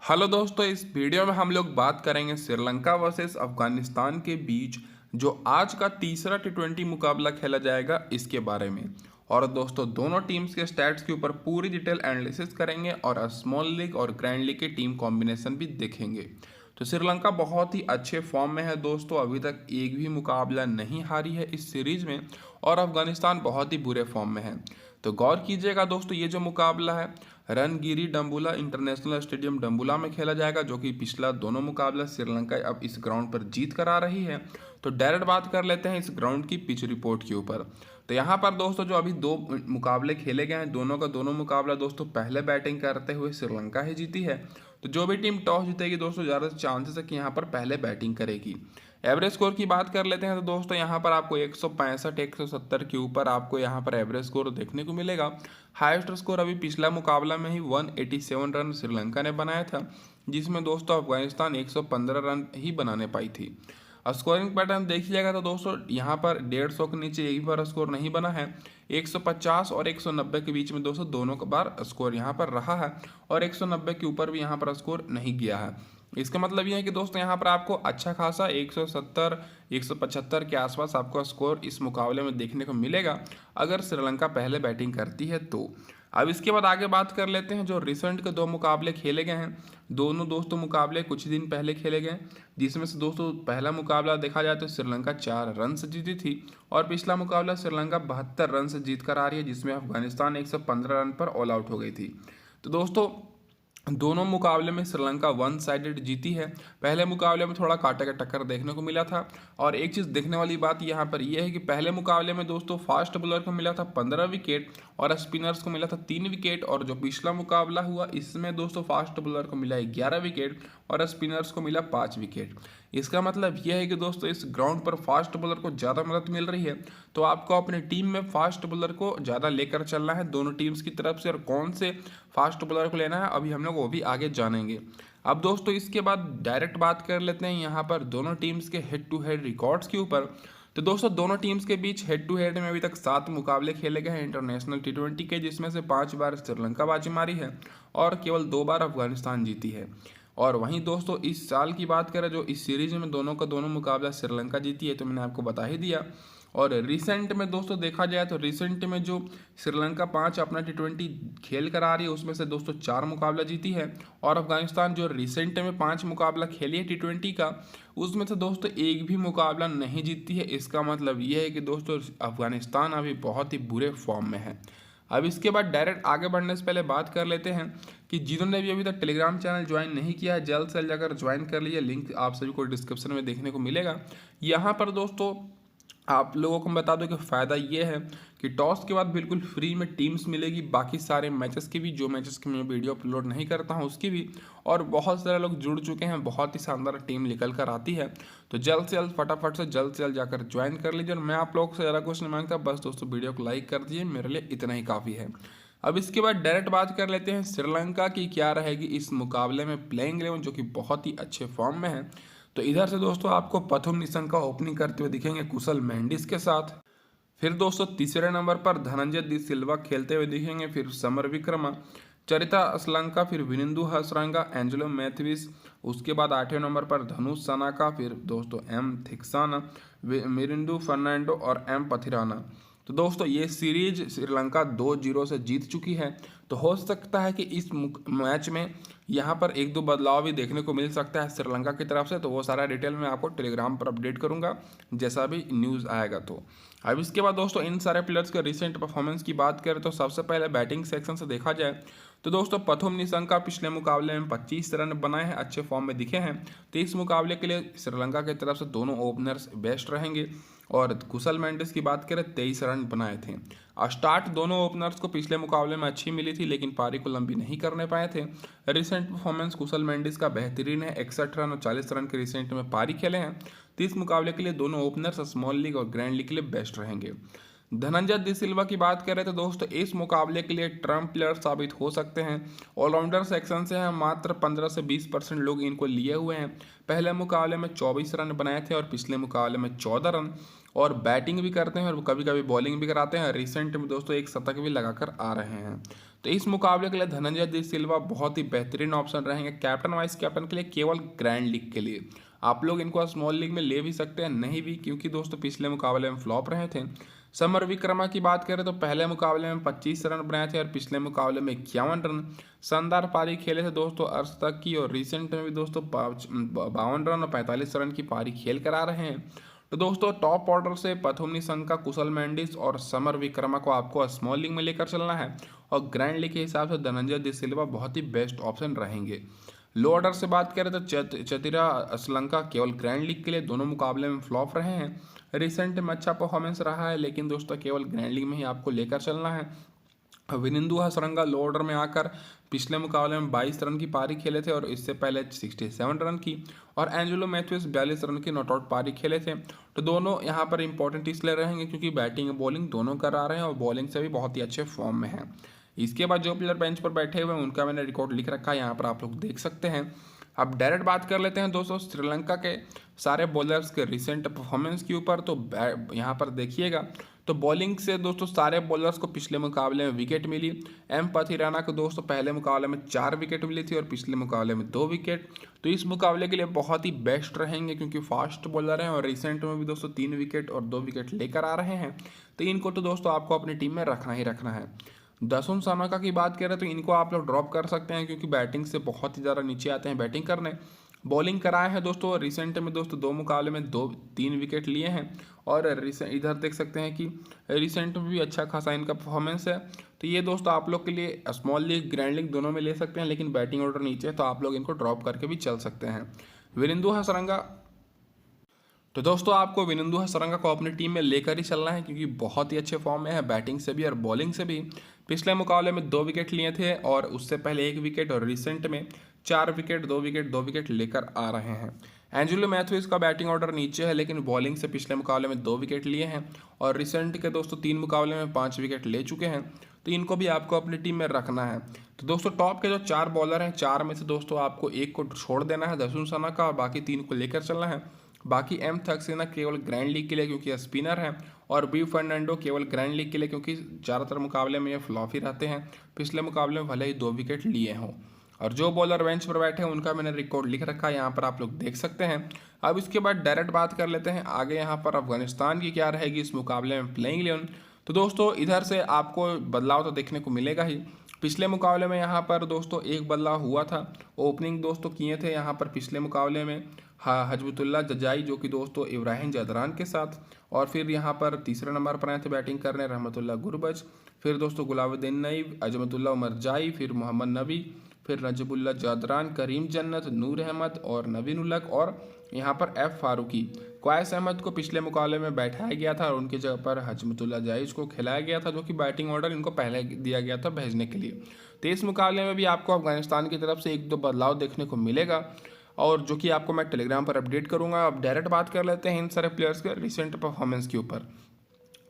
Hello दोस्तों, इस video में हम लोग बात करेंगे श्रीलंका वर्सेस अफगानिस्तान के बीच जो आज का तीसरा टी20 मुकाबला खेला जाएगा इसके बारे में। और दोस्तों दोनों टीम्स के स्टैट्स के ऊपर पूरी डिटेल एनालिसिस करेंगे और स्मॉल लीग और ग्रैंड लीग के टीम कॉम्बिनेशन भी देखेंगे। तो श्रीलंका बहुत ही अच्छे फॉर्म में है दोस्तों, अभी तक एक भी मुकाबला नहीं हारी है इस सीरीज में। और अफगानिस्तान बहुत ही बुरे फॉर्म में है। तो गौर कीजिएगा दोस्तों, ये जो मुकाबला है रणगिरी डम्बुला इंटरनेशनल स्टेडियम डम्बुला में खेला जाएगा, जो कि पिछला दोनों मुकाबला श्रीलंका अब इस ग्राउंड पर जीत कर आ रही है। तो डायरेक्ट बात कर लेते हैं इस ग्राउंड की पिच रिपोर्ट के ऊपर। तो यहाँ पर दोस्तों जो अभी दो मुकाबले खेले गए हैं, दोनों का दोनों मुकाबला दोस्तों पहले बैटिंग करते हुए श्रीलंका ही जीती है। तो जो भी टीम टॉस जीतेगी दोस्तों, ज़्यादा चांसेस है कि यहाँ पर पहले बैटिंग करेगी। एवरेज स्कोर की बात कर लेते हैं तो दोस्तों यहाँ पर आपको 165 170 के ऊपर आपको यहाँ पर एवरेज स्कोर देखने को मिलेगा। हाईएस्ट स्कोर अभी पिछला मुकाबला में ही 187 रन श्रीलंका ने बनाया था, जिसमें दोस्तों अफगानिस्तान 115 रन ही बनाने पाई थी। स्कोरिंग पैटर्न देखिएगा तो दोस्तों यहाँ पर 150 के नीचे एक बार स्कोर नहीं बना है। 150 और 190 के बीच में दोस्तों दोनों बार स्कोर यहाँ पर रहा है, और 190 के ऊपर भी यहाँ पर स्कोर नहीं गया है। इसका मतलब यह है कि दोस्तों यहाँ पर आपको अच्छा खासा 170 175 के आसपास आपको स्कोर इस मुकाबले में देखने को मिलेगा, अगर श्रीलंका पहले बैटिंग करती है तो। अब इसके बाद आगे बात कर लेते हैं जो रिसेंट के दो मुकाबले खेले गए हैं। दोनों दोस्तों मुकाबले कुछ दिन पहले खेले गए, जिसमें से दोस्तों पहला मुकाबला देखा जाए तो श्रीलंका 4 रन से जीती थी, और पिछला मुकाबला श्रीलंका 72 रन से जीत कर आ रही है, जिसमें अफगानिस्तान 115 रन पर ऑल आउट हो गई थी। तो दोस्तों दोनों मुकाबले में श्रीलंका वन साइडेड जीती है। पहले मुकाबले में थोड़ा कांटे का टक्कर देखने को मिला था, और एक चीज़ देखने वाली बात यहाँ पर यह है कि पहले मुकाबले में दोस्तों फास्ट बॉलर को मिला था 15 विकेट और स्पिनर्स को मिला था 3 विकेट, और जो पिछला मुकाबला हुआ इसमें दोस्तों फास्ट बॉलर को मिला 11 विकेट और स्पिनर्स को मिला 5 विकेट। इसका मतलब यह है कि दोस्तों इस ग्राउंड पर फास्ट बॉलर को ज़्यादा मदद मिल रही है, तो आपको अपनी टीम में फास्ट बॉलर को ज़्यादा लेकर चलना है दोनों टीम्स की तरफ से। और कौन से फास्ट बॉलर को लेना है अभी हम लोग वो भी आगे जानेंगे। अब दोस्तों इसके बाद डायरेक्ट बात कर लेते हैं यहाँ पर दोनों टीम्स के हेड टू हेड रिकॉर्ड्स के ऊपर। तो दोस्तों दोनों टीम्स के बीच हेड टू हेड में अभी तक 7 मुकाबले खेले गए हैं इंटरनेशनल टी20 के, जिसमें से 5 बार श्रीलंका बाजी मारी है और केवल 2 बार अफगानिस्तान जीती है। और वहीं दोस्तों इस साल की बात करें जो इस सीरीज में दोनों का दोनों मुकाबला श्रीलंका जीती है, तो मैंने आपको बता ही दिया। और रिसेंट में दोस्तों देखा जाए तो रिसेंट में जो श्रीलंका 5 अपना टी20 खेल कर आ रही है, उसमें से दोस्तों 4 मुकाबला जीती है, और अफगानिस्तान जो रिसेंट में 5 मुकाबला खेली है टी20 का, उसमें से दोस्तों एक भी मुकाबला नहीं जीती है। इसका मतलब ये है कि दोस्तों अफगानिस्तान अभी बहुत ही बुरे फॉर्म में है। अब इसके बाद डायरेक्ट आगे बढ़ने से पहले बात कर लेते हैं कि जिन्होंने भी अभी तक टेलीग्राम चैनल ज्वाइन नहीं किया है, जल्द से जल्द जाकर ज्वाइन कर लीजिए। लिंक आप सभी को डिस्क्रिप्शन में देखने को मिलेगा। यहाँ पर दोस्तों आप लोगों को मैं बता दूं कि फ़ायदा ये है कि टॉस के बाद बिल्कुल फ्री में टीम्स मिलेगी, बाकी सारे मैचेस की भी, जो मैचेस की मैं वीडियो अपलोड नहीं करता हूं उसकी भी। और बहुत सारे लोग जुड़ चुके हैं, बहुत ही शानदार टीम निकल कर आती है। तो जल्द से जल्द फटाफट से जल्द जाकर ज्वाइन कर लीजिए। और मैं आप लोगों से ज़्यादा कुछ नहीं मांगता, बस दोस्तों वीडियो को लाइक कर दीजिए, मेरे लिए इतना ही काफ़ी है। अब इसके बाद डायरेक्ट बात कर लेते हैं श्रीलंका की क्या रहेगी इस मुकाबले में प्लेइंग 11, जो कि बहुत ही अच्छे फॉर्म में है। तो इधर से दोस्तों आपको प्रथम निशंका ओपनिंग करते हुए दिखेंगे कुशल मेंडिस के साथ। फिर दोस्तों तीसरे नंबर पर धनंजय डी सिल्वा खेलते हुए दिखेंगे, फिर समर विक्रमा, चरिता असलंका, फिर विनिंदु हसरंगा, एंजेलो मैथ्यूज। उसके बाद 8वें नंबर पर धनुष सनाका, फिर दोस्तों एम थिक्साना, मिरिंडू फर्नांडो और एम पथिराना। तो दोस्तों ये सीरीज श्रीलंका 2-0 से जीत चुकी है। तो हो सकता है कि इस मैच में यहाँ पर 1-2 बदलाव भी देखने को मिल सकता है श्रीलंका की तरफ से, तो वो सारा डिटेल मैं आपको टेलीग्राम पर अपडेट करूँगा जैसा भी न्यूज़ आएगा। तो अब इसके बाद दोस्तों इन सारे प्लेयर्स के रिसेंट परफॉर्मेंस की बात करें तो सबसे पहले बैटिंग सेक्शन से देखा जाए तो दोस्तों प्रथम निशंका पिछले मुकाबले में 25 रन बनाए हैं, अच्छे फॉर्म में दिखे हैं। तो इस मुकाबले के लिए श्रीलंका की तरफ से दोनों ओपनर्स बेस्ट रहेंगे। और कुशल मेंडिस की बात करें 23 रन बनाए थे। स्टार्ट दोनों ओपनर्स को पिछले मुकाबले में अच्छी मिली थी, लेकिन पारी को लंबी नहीं करने पाए थे। रिसेंट परफॉर्मेंस कुशल मेंडिस का बेहतरीन है, 61 रन और 40 रन के रिसेंट में पारी खेले हैं। तो इस मुकाबले के लिए दोनों ओपनर्स स्मॉल लीग और ग्रैंड लीग के लिए बेस्ट रहेंगे। धनंजय डी सिल्वा की बात करें तो दोस्तों इस मुकाबले के लिए ट्रम्प प्लेयर साबित हो सकते हैं। ऑलराउंडर सेक्शन से हैं, मात्र 15 से 20% लोग इनको लिए हुए हैं। पहले मुकाबले में 24 रन बनाए थे और पिछले मुकाबले में 14 रन। और बैटिंग भी करते हैं और कभी कभी बॉलिंग भी कराते हैं। रिसेंट में दोस्तों एक शतक भी लगाकर आ रहे हैं। तो इस मुकाबले के लिए धनंजय डी सिल्वा बहुत ही बेहतरीन ऑप्शन रहेंगे कैप्टन वाइस कैप्टन के लिए, केवल ग्रैंड लीग के लिए। आप लोग इनको स्मॉल लीग में ले भी सकते हैं, नहीं भी, क्योंकि दोस्तों पिछले मुकाबले में फ्लॉप रहे थे। समर विक्रमा की बात करें तो पहले मुकाबले में 25 रन बनाए थे और पिछले मुकाबले में 51 रन। शानदार पारी खेले थे दोस्तों अर्शतक की, और रिसेंट में भी दोस्तों 52 रन और 45 रन की पारी खेल कर आ रहे हैं। तो दोस्तों टॉप ऑर्डर से पथुम निशंका, कुशल मेंडिस और समर विक्रमा को आपको स्मॉल लीग में लेकर चलना है, और ग्रैंड लीग के हिसाब से धनंजय डी सिल्वा बहुत ही बेस्ट ऑप्शन रहेंगे। लो ऑर्डर से बात करें तो चतिरा श्रीलंका केवल ग्रैंड लीग के लिए, दोनों मुकाबले में फ्लॉप रहे हैं। रिसेंट में अच्छा परफॉर्मेंस रहा है, लेकिन दोस्तों केवल ग्रैंड लीग में ही आपको लेकर चलना है। विनिंदु हसरंगा लो ऑर्डर में आकर पिछले मुकाबले में 22 रन की पारी खेले थे और इससे पहले 67 रन की, और एंजेलो मैथ्यूज 42 रन की नॉट आउट पारी खेले थे। तो दोनों यहाँ पर इंपॉर्टेंट इसलिए रहेंगे क्योंकि बैटिंग और बॉलिंग दोनों कर आ रहे हैं और बॉलिंग से भी बहुत ही अच्छे फॉर्म में हैं। इसके बाद जो प्लेयर बेंच पर बैठे हुए हैं उनका मैंने रिकॉर्ड लिख रखा है, यहाँ पर आप लोग देख सकते हैं। अब डायरेक्ट बात कर लेते हैं दोस्तों श्रीलंका के सारे बॉलर्स के रिसेंट परफॉर्मेंस के ऊपर। तो यहाँ पर देखिएगा, तो बॉलिंग से दोस्तों सारे बॉलर्स को पिछले मुकाबले में विकेट मिली। एम पथिराना को दोस्तों पहले मुकाबले में 4 विकेट मिली थी और पिछले मुकाबले में 2 विकेट। तो इस मुकाबले के लिए बहुत ही बेस्ट रहेंगे क्योंकि फास्ट बॉलर हैं और रिसेंट में भी दोस्तों 3 विकेट और 2 विकेट लेकर आ रहे हैं। तो इनको तो दोस्तों आपको अपनी टीम में रखना ही रखना है। दसुन सानाका की बात करें तो इनको आप लोग ड्रॉप कर सकते हैं क्योंकि बैटिंग से बहुत ही ज़्यादा नीचे आते हैं बैटिंग करने। बॉलिंग कराए हैं दोस्तों रिसेंट में दोस्तों 2 मुकाबले में 2-3 विकेट लिए हैं, और इधर देख सकते हैं कि रिसेंट में भी अच्छा खासा इनका परफॉर्मेंस है। तो ये दोस्तों आप लोग के लिए स्मॉल लीग ग्रैंड लीग दोनों में ले सकते हैं, लेकिन बैटिंग ऑर्डर नीचे है तो आप लोग इनको ड्रॉप करके भी चल सकते हैं। विनिंदु हसरंगा, तो दोस्तों आपको विनिंदु हसरंगा को अपनी टीम में लेकर ही चलना है क्योंकि बहुत ही अच्छे फॉर्म में है बैटिंग से भी और बॉलिंग से भी। पिछले मुकाबले में 2 विकेट लिए थे और उससे पहले 1 विकेट, और रिसेंट में 4 विकेट 2 विकेट 2 विकेट लेकर आ रहे हैं। एंजेलो मैथ्यूज का बैटिंग ऑर्डर नीचे है, लेकिन बॉलिंग से पिछले मुकाबले में 2 विकेट लिए हैं और रिसेंट के दोस्तों 3 मुकाबले में 5 विकेट ले चुके हैं। तो इनको भी आपको अपनी टीम में रखना है। तो दोस्तों टॉप के जो 4 बॉलर हैं, 4 में से दोस्तों आपको 1 को छोड़ देना है दसुन सानाका, और बाकी 3 को लेकर चलना है। बाकी एम थक्सेना केवल ग्रैंड लीग के लिए क्योंकि स्पिनर हैं, और बी फर्नांडो केवल ग्रैंड लीग के लिए क्योंकि ज़्यादातर मुकाबले में ये फ्लॉप ही रहते हैं। पिछले मुकाबले में भले ही 2 विकेट लिए हों। और जो बॉलर बेंच पर बैठे हैं उनका मैंने रिकॉर्ड लिख रखा है, यहाँ पर आप लोग देख सकते हैं। अब इसके बाद डायरेक्ट बात कर लेते हैं आगे यहाँ पर अफगानिस्तान की क्या रहेगी इस मुकाबले में प्लेइंग 11। तो दोस्तों इधर से आपको बदलाव तो देखने को मिलेगा ही। पिछले मुकाबले में यहाँ पर दोस्तों एक बदलाव हुआ था, ओपनिंग दोस्तों किए थे यहाँ पर पिछले मुकाबले में हजबतुल्ला जजाई जो कि दोस्तों इब्राहिम जदरान के साथ, और फिर यहाँ पर तीसरे नंबर पर आए थे बैटिंग करने रहमतुल्लाह गुरबज, फिर दोस्तों गुलाबुद्दीन नईब, अजमतुल्ला उमर जाई, फिर मोहम्मद नबी, फिर नजबुल्ला जदरान, करीम जन्नत, नूर अहमद और नवीन उलक, और यहाँ पर एफ फारूकी। क्वाइस अहमद को पिछले मुकाबले में बैठाया गया था और उनकी जगह पर हजमतुल्ला जाइज को खिलाया गया था, जो कि बैटिंग ऑर्डर इनको पहले दिया गया था भेजने के लिए। तो इस मुकाबले में भी आपको अफगानिस्तान की तरफ से 1-2 बदलाव देखने को मिलेगा, और जो कि आपको मैं टेलीग्राम पर अपडेट करूंगा। अब डायरेक्ट बात कर लेते हैं इन सारे प्लेयर्स के रिसेंट परफॉर्मेंस के ऊपर।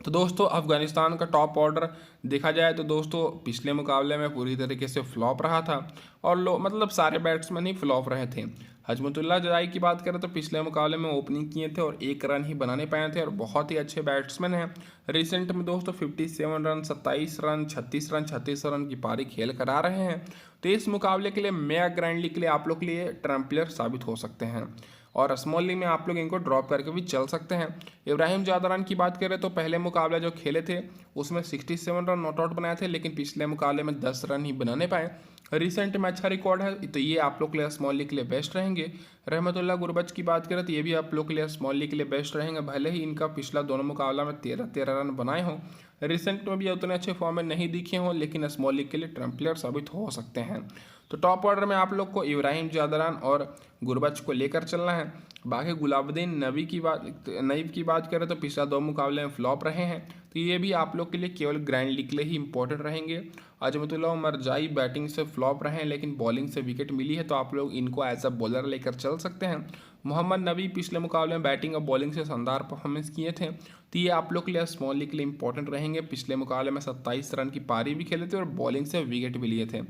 तो दोस्तों अफगानिस्तान का टॉप ऑर्डर देखा जाए तो दोस्तों पिछले मुकाबले में पूरी तरीके से फ्लॉप रहा था, और मतलब सारे बैट्समैन ही फ्लॉप रहे थे। हजमतुल्ला जजाई की बात करें तो पिछले मुकाबले में ओपनिंग किए थे और 1 रन ही बनाने पाए थे, और बहुत ही अच्छे बैट्समैन हैं। रिसेंट में दोस्तों 57 रन 27 रन 36 रन की पारी खेल कर आ रहे हैं। तो इस मुकाबले के लिए मेगा ग्रैंड लीग के लिए आप लोग के लिए ट्रम्प प्लेयर साबित हो सकते हैं, और स्मॉल लीग में आप लोग इनको ड्रॉप करके भी चल सकते हैं। इब्राहिम जादरान की बात करें तो पहले मुकाबले जो खेले थे उसमें 67 रन नॉट आउट बनाए थे, लेकिन पिछले मुकाबले में 10 रन ही बनाने पाए। रिसेंट में अच्छा रिकॉर्ड है, तो ये आप लोग के लिए स्मॉल लीग के लिए बेस्ट रहेंगे। रहमतुल्लाह गुरबज की बात करें तो ये भी आप लोग के लिए स्मॉल लीग के लिए बेस्ट रहेंगे, भले ही इनका पिछला दोनों मुकाबला में 13 रन बनाए हों। रिसेंट में भी उतने अच्छे फॉर्म में नहीं दिखे हों, लेकिन स्मॉल लीग के लिए ट्रम्प प्लेयर साबित हो सकते हैं। तो टॉप ऑर्डर में आप लोग को इब्राहिम जादरान और गुरबज को लेकर चलना है। बाकी गुलाबुद्दीन नईब की बात करें तो पिछला 2 मुकाबले में फ्लॉप रहे हैं, तो ये भी आप लोग के लिए केवल ग्रैंड लीग के लिए ही इंपॉर्टेंट रहेंगे। अजमतुल्ला उमर जाई बैटिंग से फ्लॉप रहे हैं, लेकिन बॉलिंग से विकेट मिली है, तो आप लोग इनको एज अ बॉलर लेकर चल सकते हैं। मोहम्मद नबी पिछले मुकाबले में बैटिंग और बॉलिंग से शानदार परफॉर्मेंस किए थे, तो ये आप लोग के लिए स्मॉल लीग के लिए इंपॉर्टेंट रहेंगे। पिछले मुकाबले में 27 रन की पारी भी खेले थे और बॉलिंग से विकेट भी लिए थे।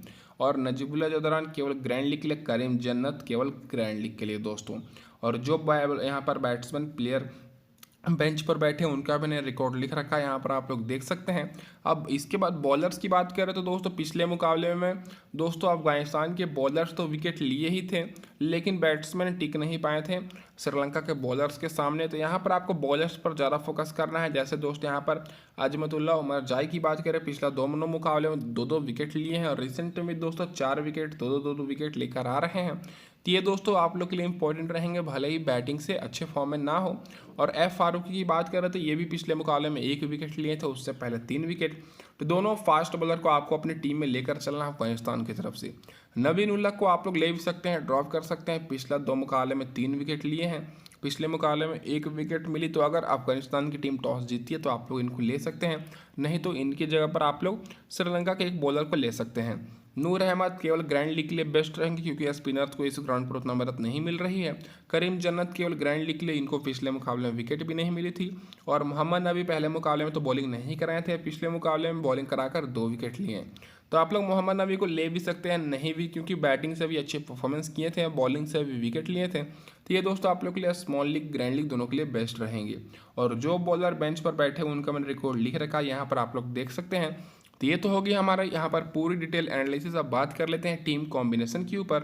और नजीबुल्ला जदरान केवल ग्रैंड लीग के लिए, करीम जन्नत केवल ग्रैंड लीग के लिए दोस्तों। और जो यहाँ पर बैट्समैन प्लेयर बेंच पर बैठे उनका मैंने रिकॉर्ड लिख रखा है, यहाँ पर आप लोग देख सकते हैं। अब इसके बाद बॉलर्स की बात करें तो दोस्तों पिछले मुकाबले में दोस्तों अफगानिस्तान के बॉलर्स तो विकेट लिए ही थे, लेकिन बैट्समैन टिक नहीं पाए थे श्रीलंका के बॉलर्स के सामने। तो यहाँ पर आपको बॉलर्स पर ज़्यादा फोकस करना है। जैसे दोस्तों यहाँ पर अजमतुल्ला उमर जाई की बात करें, पिछला दोनों मुकाबले में दो विकेट लिए हैं और रिसेंट में दोस्तों 4 विकेट दो विकेट लेकर आ रहे हैं। तो ये दोस्तों आप लोग के लिए इंपॉर्टेंट रहेंगे, भले ही बैटिंग से अच्छे फॉर्म में ना हो। और एफ फारूकी की बात करें तो ये भी पिछले मुकाबले में 1 विकेट लिए थे, उससे पहले 3 विकेट। तो दोनों फास्ट बॉलर को आपको अपनी टीम में लेकर चलना है अफगानिस्तान की तरफ से। नवीन उल्लाह को आप लोग ले भी सकते हैं, ड्रॉप कर सकते हैं, पिछला 2 मुकाबले में 3 विकेट लिए हैं, पिछले मुकाबले में 1 विकेट मिली। तो अगर अफगानिस्तान की टीम टॉस जीती है तो आप लोग इनको ले सकते हैं, नहीं तो इनकी जगह पर आप लोग श्रीलंका के एक बॉलर को ले सकते हैं। नूर अहमद केवल ग्रैंड लीग के लिए बेस्ट रहेंगे, क्योंकि स्पिनर्स को इस ग्राउंड पर उतना मदद नहीं मिल रही है। करीम जन्नत केवल ग्रैंड लीग के लिए, इनको पिछले मुकाबले में विकेट भी नहीं मिली थी। और मोहम्मद नबी पहले मुकाबले में तो बॉलिंग नहीं कराए थे, पिछले मुकाबले में बॉलिंग कराकर 2 विकेट लिए हैं। तो आप लोग मोहम्मद नबी को ले भी सकते हैं, नहीं भी, क्योंकि बैटिंग से भी अच्छे परफॉर्मेंस किए थे, बॉलिंग से भी विकेट लिए थे। तो ये दोस्तों आप लोग के लिए स्मॉल लीग ग्रैंड लीग दोनों के लिए बेस्ट रहेंगे। और जो बॉलर बेंच पर बैठे उनका मैंने रिकॉर्ड लिख रखा है, यहाँ पर आप लोग देख सकते हैं। तो ये तो होगी हमारा यहाँ पर पूरी डिटेल एनालिसिस। अब बात कर लेते हैं टीम कॉम्बिनेशन के ऊपर।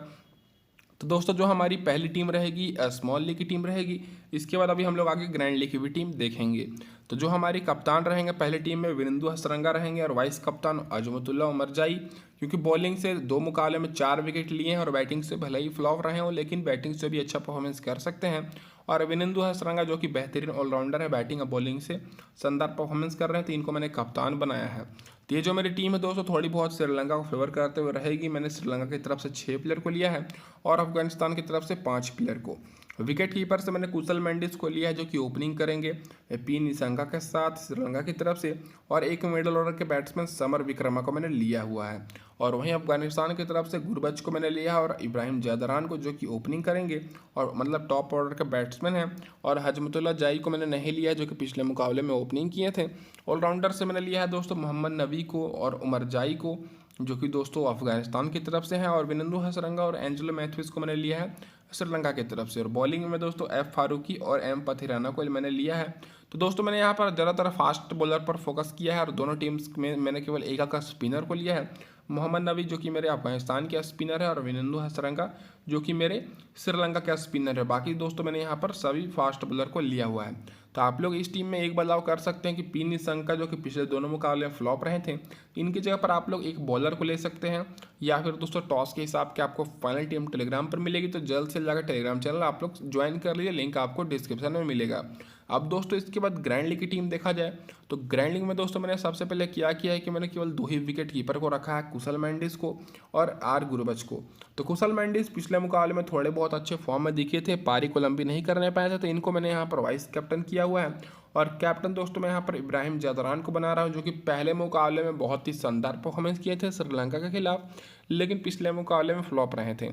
तो दोस्तों जो हमारी पहली टीम रहेगी स्मॉल लीग की टीम रहेगी, इसके बाद अभी हम लोग आगे ग्रैंड लीग की भी टीम देखेंगे। तो जो हमारी कप्तान रहेंगे पहली टीम में विनिंदु हसरंगा रहेंगे और वाइस कप्तान अजमतुल्ला उमर जाई, क्योंकि बॉलिंग से 2 मुकाबले में 4 विकेट लिए हैं और बैटिंग से भले ही फ्लॉप रहे हो, लेकिन बैटिंग से भी अच्छा परफॉर्मेंस कर सकते हैं। और विनिंदु हसरंगा जो कि बेहतरीन ऑलराउंडर है, बैटिंग और बॉलिंग से शानदार परफॉर्मेंस कर रहे हैं, तो इनको मैंने कप्तान बनाया है। तो ये जो मेरी टीम है दोस्तों थोड़ी बहुत श्रीलंका को फेवर करते हुए रहेगी। मैंने श्रीलंका की तरफ से 6 प्लेयर को लिया है और अफगानिस्तान की तरफ से 5 प्लेयर को। विकेट कीपर से मैंने कुशल मेंडिस को लिया है, जो कि ओपनिंग करेंगे पी निशंका के साथ श्रीलंका की तरफ से। और एक मिडल ऑर्डर के बैट्समैन समर विक्रमा को मैंने लिया हुआ है। और वहीं अफगानिस्तान की तरफ से गुरबच को मैंने लिया है और इब्राहिम जादरान को, जो कि ओपनिंग करेंगे और मतलब टॉप ऑर्डर के बैट्समैन हैं। और हजमतुल्ला जाई को मैंने नहीं लिया, जो कि पिछले मुकाबले में ओपनिंग किए थे। ऑलराउंडर से मैंने लिया है दोस्तों मोहम्मद नबी को और उमर जाई को, जो कि दोस्तों अफगानिस्तान की तरफ से हैं। और विनिंदु हसरंगा और एंजेलो मैथ्यूज को मैंने लिया है श्रीलंका की तरफ से। और बॉलिंग में दोस्तों एफ फारूकी और एम पथिराना को मैंने लिया है। तो दोस्तों मैंने यहाँ पर ज़्यादातर फास्ट बॉलर पर फोकस किया है और दोनों टीम्स में मैंने केवल एक का स्पिनर को लिया है। मोहम्मद नबी जो कि मेरे अफगानिस्तान के स्पिनर है और विनिंदु हसरंगा जो कि मेरे श्रीलंका के स्पिनर है। बाकी दोस्तों मैंने यहाँ पर सभी फास्ट बॉलर को लिया हुआ है। तो आप लोग इस टीम में एक बदलाव कर सकते हैं कि पी निशंका जो कि पिछले दोनों मुकाबले में फ्लॉप रहे थे, इनकी जगह पर आप लोग एक बॉलर को ले सकते हैं। या फिर दोस्तों टॉस के हिसाब के आपको फाइनल टीम टेलीग्राम पर मिलेगी, तो जल्द से जाकर टेलीग्राम चैनल आप लोग ज्वाइन कर लीजिए, लिंक आपको डिस्क्रिप्शन में मिलेगा। अब दोस्तों इसके बाद ग्रैंड लीग की टीम देखा जाए तो ग्रैंड लीग में दोस्तों मैंने सबसे पहले क्या किया है कि मैंने केवल 2 ही विकेट कीपर को रखा है, कुशल मेंडिस को और आर गुरबच को। तो कुशल मेंडिस पिछले मुकाबले में थोड़े बहुत अच्छे फॉर्म में दिखे थे, पारी को लंबी नहीं करने पाए थे, तो इनको मैंने यहाँ पर वाइस कैप्टन किया हुआ है। और कैप्टन दोस्तों मैं यहाँ पर इब्राहिम जादरान को बना रहा हूँ, जो कि पहले मुकाबले में बहुत ही शानदार परफॉर्मेंस किए थे श्रीलंका के खिलाफ, लेकिन पिछले मुकाबले में फ्लॉप रहे थे।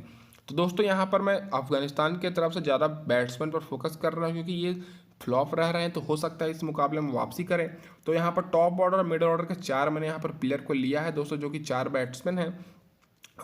तो दोस्तों यहाँ पर मैं अफगानिस्तान की तरफ से ज़्यादा बैट्समैन पर फोकस कर रहा हूँ, क्योंकि ये फ्लॉप रह रहे हैं, तो हो सकता है इस मुकाबले में वापसी करें। तो यहाँ पर टॉप ऑर्डर और मिडल ऑर्डर के 4 मैंने यहाँ पर प्लेयर को लिया है दोस्तों, जो कि 4 बैट्समैन हैं।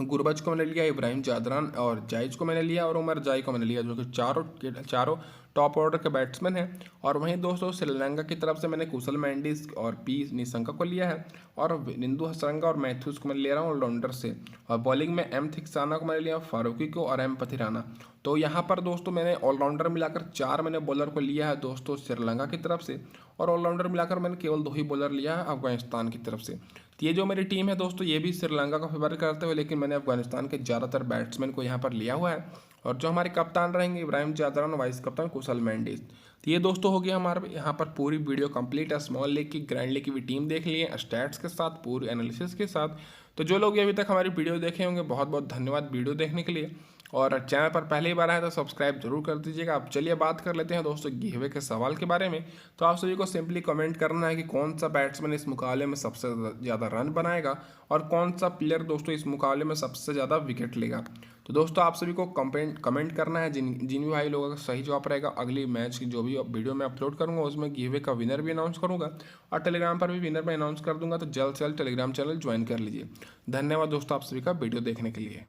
गुरबच को मैंने लिया, इब्राहिम जादरान और जायज को मैंने लिया और उमर जाई को मैंने लिया, जो कि चारों टॉप ऑर्डर के बैट्समैन हैं। और वहीं दोस्तों श्रीलंका की तरफ से मैंने कुशल मेंडिस और पी निशंका को लिया है और विनिंदु हसरंगा और मैथ्यूज को मैं ले रहा हूँ ऑलराउंडर से। और बॉलिंग में एम थिक्साना को मैंने लिया, फारूकी को और एम पथिराना। तो यहाँ पर दोस्तों मैंने ऑलराउंडर मिलाकर 4 मैंने बॉलर को लिया है दोस्तों श्रीलंका की तरफ से, और ऑलराउंडर मिलाकर मैंने केवल 2 ही बॉलर लिया है अफगानिस्तान की तरफ से। तो ये जो मेरी टीम है दोस्तों ये भी श्रीलंका का फेवर करते हुए, लेकिन मैंने अफगानिस्तान के ज़्यादातर बैट्समैन को यहाँ पर लिया हुआ है। और जो हमारे कप्तान रहेंगे इब्राहिम जादरान, वाइस कप्तान कुशल मेंडिस। तो ये दोस्तों हो गया हमारे यहाँ पर पूरी वीडियो कंप्लीट है। स्मॉल लीग की ग्रैंड लीग की भी टीम देख लिए स्टैट्स के साथ, पूरी एनालिसिस के साथ। तो जो लोग अभी तक हमारी वीडियो देखे होंगे बहुत बहुत धन्यवाद वीडियो देखने के लिए। और चैनल पर पहली बार आए तो सब्सक्राइब जरूर कर दीजिएगा। अब चलिए बात कर लेते हैं दोस्तों गिवअवे के सवाल के बारे में। तो आप सभी को सिंपली कमेंट करना है कि कौन सा बैट्समैन इस मुकाबले में सबसे ज़्यादा रन बनाएगा और कौन सा प्लेयर दोस्तों इस मुकाबले में सबसे ज़्यादा विकेट लेगा। तो दोस्तों आप सभी को कमेंट करना है। जिन भी भाई लोगों का सही जवाब रहेगा, अगली मैच की जो भी वीडियो मैं अपलोड करूँगा उसमें गिवअवे का विनर भी अनाउंस करूँगा और टेलीग्राम पर भी विनर मैं अनाउंस कर दूँगा। तो जल्द से जल्द टेलीग्राम चैनल ज्वाइन कर लीजिए। धन्यवाद दोस्तों आप सभी का वीडियो देखने के लिए।